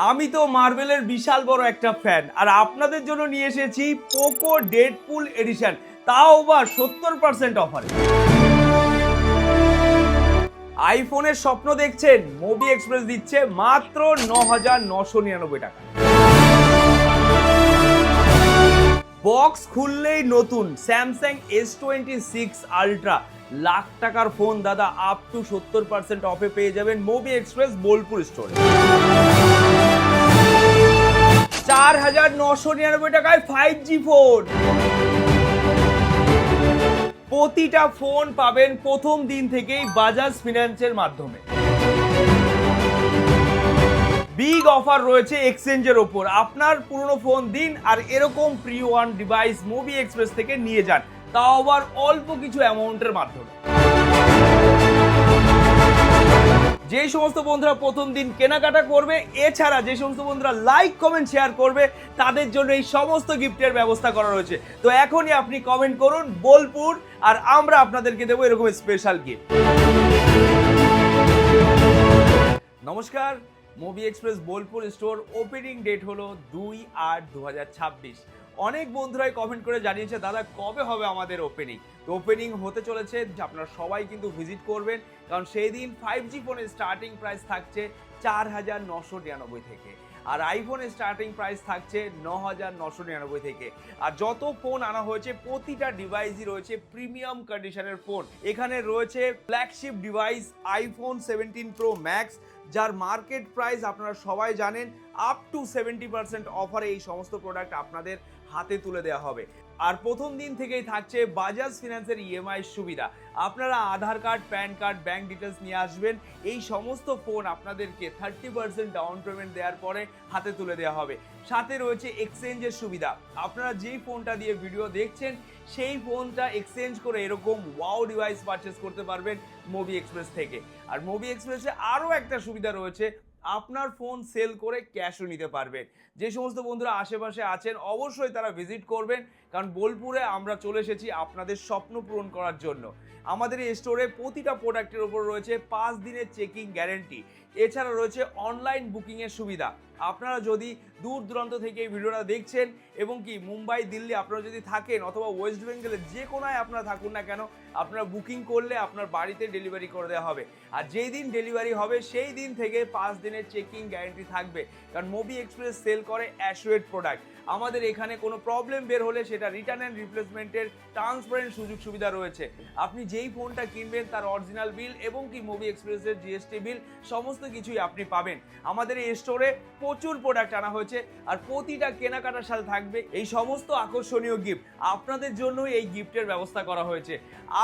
আমি তো মার্বেলের বিশাল বড় একটা ফ্যান, আর আপনাদের জন্য নিয়ে এসেছি পোকো ডেডপুল এডিশন, তাও আবার 70% অফারে। আইফোনের স্বপ্ন দেখছেন? মোবি এক্সপ্রেস দিচ্ছে মাত্র 9,999 টাকা। বক্স খুললেই নতুন স্যামসাং S26 আলট্রা, লাখ টাকার ফোন দাদা, আপ টু 70% অফে পেয়ে যাবেন মোবি এক্সপ্রেস বোলপুর স্টোরে। 4,999 টাকায় 5G ফোন। প্রতিটা ফোন পাবেন প্রথম দিন থেকেই বাজাজ ফিন্যান্সের মাধ্যমে। বিগ অফার রয়েছে এক্সচেঞ্জের ওপর। আপনার পুরনো ফোন দিন আর এরকম pre one device Mobi express থেকে নিয়ে যান, তাও আবার অল্প কিছু অ্যামাউন্টের মাধ্যমে। যে সমস্ত বন্ধুরা প্রথম দিন কেনাকাটা করবে, এছাড়া যে সমস্ত বন্ধুরা লাইক কমেন্ট শেয়ার করবে, তাদের জন্য এই সমস্ত গিফটের ব্যবস্থা করা রয়েছে। তো এখনই আপনি কমেন্ট করুন বোলপুর, আর আমরা আপনাদেরকে দেবো এরকম স্পেশাল গিফট। নমস্কার, Mobi Express Bolpur store opening date হলো 2/8/2026। অনেক বন্ধুরাই কমেন্ট করে জানিয়েছে দাদা কবে হবে আমাদের ওপেনিং। তো ওপেনিং হতে চলেছে, আপনারা সবাই কিন্তু ভিজিট করবেন, কারণ সেই দিন 5G ফোনের স্টার্টিং প্রাইস থাকছে 4,999 থেকে, আর আইফোনের স্টার্টিং প্রাইস থাকছে 9,999 থেকে। আর যত ফোন আনা হয়েছে প্রতিটা ডিভাইসই রয়েছে প্রিমিয়াম কন্ডিশনের ফোন। এখানে রয়েছে flagship device iPhone 17 pro max, যার মার্কেট প্রাইস আপনারা সবাই জানেন, আপ টু 70% অফারে এই সমস্ত প্রোডাক্ট আপনাদের হাতে তুলে দেওয়া হবে। আর প্রথম দিন থেকেই থাকছে বাজাজ ফিন্যান্সের ইএমআই সুবিধা। আপনারা Aadhaar card, PAN card, bank details নিয়ে আসবেন, এই সমস্ত ফোন আপনাদেরকে 30% ডাউন পেমেন্ট দেওয়ার পরে হাতে তুলে দেওয়া হবে। সাথে রয়েছে এক্সচেঞ্জের সুবিধা। আপনারা যেই ফোনটা দিয়ে ভিডিও দেখছেন সেই ফোনটা এক্সচেঞ্জ করে এরকম ওয়াও ডিভাইস পারচেস করতে পারবেন মোবি এক্সপ্রেস থেকে। আর মোবি এক্সপ্রেসে আরও একটা সুবিধা রয়েছে, আপনার ফোন সেল করে ক্যাশও নিতে পারবেন। যে সমস্ত বন্ধুরা আশেপাশে আছেন অবশ্যই তারা ভিজিট করবেন, কারণ বোলপুরে আমরা চলে এসেছি আপনাদের স্বপ্ন পূরণ করার জন্য। আমাদের এই স্টোরে প্রতিটা প্রোডাক্টের উপর রয়েছে 5 দিনের চেকিং গ্যারেন্টি। এছাড়া রয়েছে অনলাইন বুকিংয়ের সুবিধা। আপনারা যদি দূর দূরান্ত থেকে এই ভিডিওটা দেখছেন এবং কি মুম্বাই, দিল্লি আপনারা যদি থাকেন, অথবা ওয়েস্ট বেঙ্গলের যে কোনায় আপনারা থাকুন না কেন, আপনারা বুকিং করলে আপনার বাড়িতে ডেলিভারি করে দেওয়া হবে। আর যেই দিন ডেলিভারি হবে সেই দিন থেকে 5 দিনের চেকিং গ্যারেন্টি থাকবে, কারণ মোবি এক্সপ্রেস সেল করে অ্যাসুরেড প্রোডাক্ট। আমাদের এখানে কোনো প্রবলেম বের হলে সেটা রিটার্ন অ্যান্ড রিপ্লেসমেন্টের ট্রান্সপারেন্ট সুযোগ সুবিধা রয়েছে। আপনি যেই ফোনটা কিনবেন তার অরিজিনাল বিল এবং কি মোবি এক্সপ্রেসের জিএসটি বিল সমস্ত কিছুই আপনি পাবেন। আমাদের এই স্টোরে প্রচুর প্রোডাক্ট আনা হয়েছে, আর প্রতিটা কেনাকাটার সাথে থাকবে এই সমস্ত আকর্ষণীয় গিফট। আপনাদের জন্য এই গিফটের ব্যবস্থা করা হয়েছে।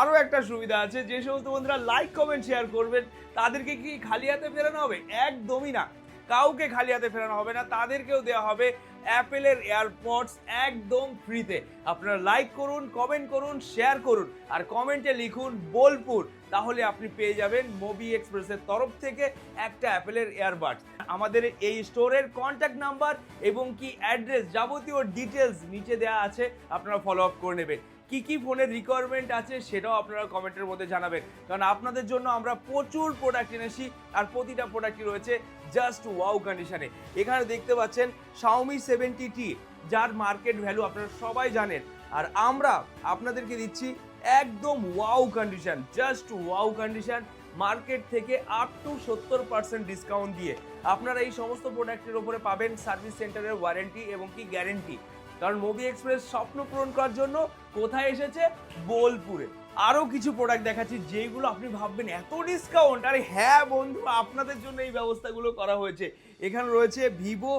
আরও একটা সুবিধা আছে, যে সমস্ত বন্ধুরা লাইক কমেন্ট শেয়ার করবেন তাদেরকে কি খালি হাতে ফেরানো হবে? একদমই না, কাউকে খালি হাতে ফেরানো হবে না, তাদেরকেও দেওয়া হবে অ্যাপেলের এয়ারপডস একদম ফ্রিতে। আপনারা লাইক করুন, কমেন্ট করুন, শেয়ার করুন, আর কমেন্টে লিখুন বোলপুর, তাহলে আপনি পেয়ে যাবেন মোবি এক্সপ্রেসের তরফ থেকে একটা অ্যাপেলের এয়ারবাডস। আমাদের এই স্টোরের কন্ট্যাক্ট নাম্বার এবং কি অ্যাড্রেস, যাবতীয় ডিটেলস নিচে দেওয়া আছে, আপনারা ফলো আপ করে নেবেন। কি কি ফোনের রিকোয়ারমেন্ট আছে সেটাও আপনারা কমেন্টের মধ্যে জানাবেন, কারণ আপনাদের জন্য আমরা প্রচুর প্রোডাক্ট এনেছি, আর প্রতিটা প্রোডাক্টই রয়েছে জাস্ট ওয়াও কন্ডিশনে। এখানে দেখতে পাচ্ছেন Xiaomi 70T, যার মার্কেট ভ্যালু আপনারা সবাই জানেন, আর আমরা আপনাদেরকে দিচ্ছি একদম wow condition, just wow condition, market থেকে আপ টু 70% ডিসকাউন্ট দিয়ে আপনারা এই সমস্ত প্রোডাক্টের উপরে পাবেন সার্ভিস সেন্টারের ওয়ারেন্টি এবং কি গ্যারেন্টি। কারণ মোবি এক্সপ্রেস স্বপ্ন পূরণ করার জন্য কোথায় এসেছে? বোলপুরে। আরও কিছু প্রোডাক্ট দেখাচ্ছি যেগুলো আপনি ভাববেন এত ডিসকাউন্ট। আরে হ্যাঁ বন্ধু, আপনাদের জন্য এই ব্যবস্থাগুলো করা হয়েছে। এখানে রয়েছে ভিভো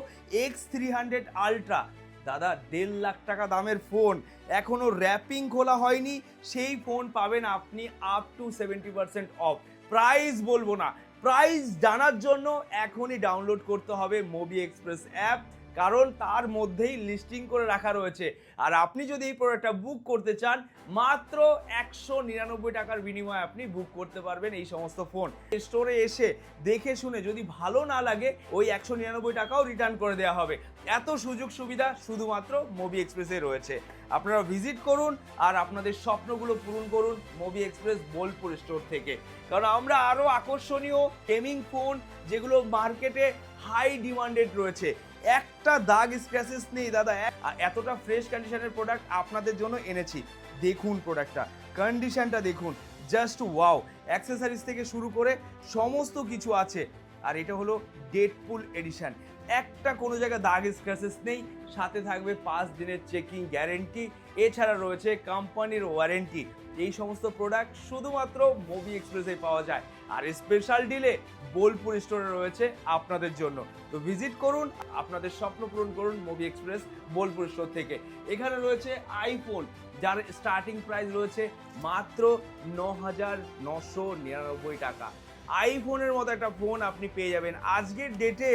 X300 আলট্রা, দাদা 1.5 লাখ টাকা দামের ফোন, এখনো র্যাপিং খোলা হয়নি, সেই ফোন পাবেন আপনি আপ টু 70% অফ। প্রাইস বলবো না, প্রাইস জানার জন্য এখনই ডাউনলোড করতে হবে মোবি এক্সপ্রেস অ্যাপ, কারণ তার মধ্যেই লিস্টিং করে রাখা রয়েছে। আর আপনি যদি এই প্রোডাক্টটা বুক করতে চান, মাত্র 199 টাকার বিনিময়ে আপনি বুক করতে পারবেন এই সমস্ত ফোন। স্টোরে এসে দেখে শুনে যদি ভালো না লাগে, ওই 199 টাকাও রিটার্ন করে দেওয়া হবে। এত সুযোগ সুবিধা শুধুমাত্র মোবি এক্সপ্রেসে রয়েছে। আপনারা ভিজিট করুন আর আপনাদের স্বপ্নগুলো পূরণ করুন মোবি এক্সপ্রেস বোলপুর স্টোর থেকে, কারণ আমরা আরও আকর্ষণীয় গেমিং ফোন, যেগুলো মার্কেটে হাই ডিমান্ডেড রয়েছে, একটা দাগ স্ক্র্যাচেস নেই দাদা। আর এতটা ফ্রেশ কন্ডিশনের প্রোডাক্ট আপনাদের জন্য এনেছি। দেখুন প্রোডাক্টটা, কন্ডিশনটা দেখুন, জাস্ট ওয়াও। অ্যাক্সেসরিজ থেকে শুরু করে সমস্ত কিছু আছে। আর এটা হলো ডেডপুল এডিশন, একটা কোনো জায়গায় দাগ স্ক্র্যাচেস নেই, সাথে থাকবে 5 দিনের চেকিং গ্যারেন্টি, এছাড়া রয়েছে কোম্পানির ওয়ারেন্টি। এই সমস্ত প্রোডাক্ট শুধুমাত্র মুভি এক্সপ্রেসে পাওয়া যায়। আর স্পেশাল ডিলে বোলপুর স্টোরে রয়েছে আপনাদের জন্য। তো ভিজিট করুন, আপনাদের স্বপ্ন পূরণ করুন মুভি এক্সপ্রেস বোলপুর স্টোর থেকে। এখানে রয়েছে আইফোন, যার স্টার্টিং প্রাইস রয়েছে মাত্র 9,999 টাকা। আইফোনের মতো একটা ফোন আপনি পেয়ে যাবেন। আজকের ডেটে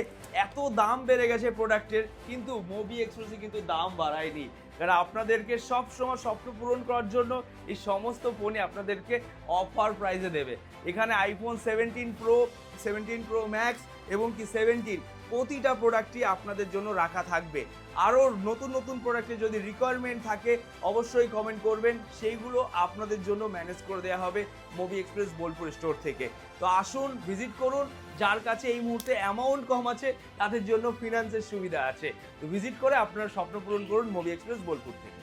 এত দাম বেড়ে গেছে প্রোডাক্টের, কিন্তু মুভি এক্সপ্রেসে কিন্তু দাম বাড়ায়নি। কারণ আপনাদেরকে সব সময় স্বপ্ন পূরণ করার জন্য এই সমস্ত ফোনই আপনাদেরকে অফার প্রাইসে দেবে। এখানে আইফোন 17 প্রো, 17 প্রো ম্যাক্স এবং কি 17, প্রতিটা প্রোডাক্টই আপনাদের জন্য রাখা থাকবে। আরও নতুন নতুন প্রোডাক্টের যদি রিকোয়ারমেন্ট থাকে অবশ্যই কমেন্ট করবেন, সেইগুলো আপনাদের জন্য ম্যানেজ করে দেওয়া হবে মুভি এক্সপ্রেস বোলপুর স্টোর থেকে। তো আসুন, ভিজিট করুন। যার কাছে এই মুহূর্তে অ্যামাউন্ট কম আছে তাদের জন্য ফিনান্সের সুবিধা আছে। তো ভিজিট করে আপনার স্বপ্ন পূরণ করুন মুভি এক্সপ্রেস বোলপুর থেকে।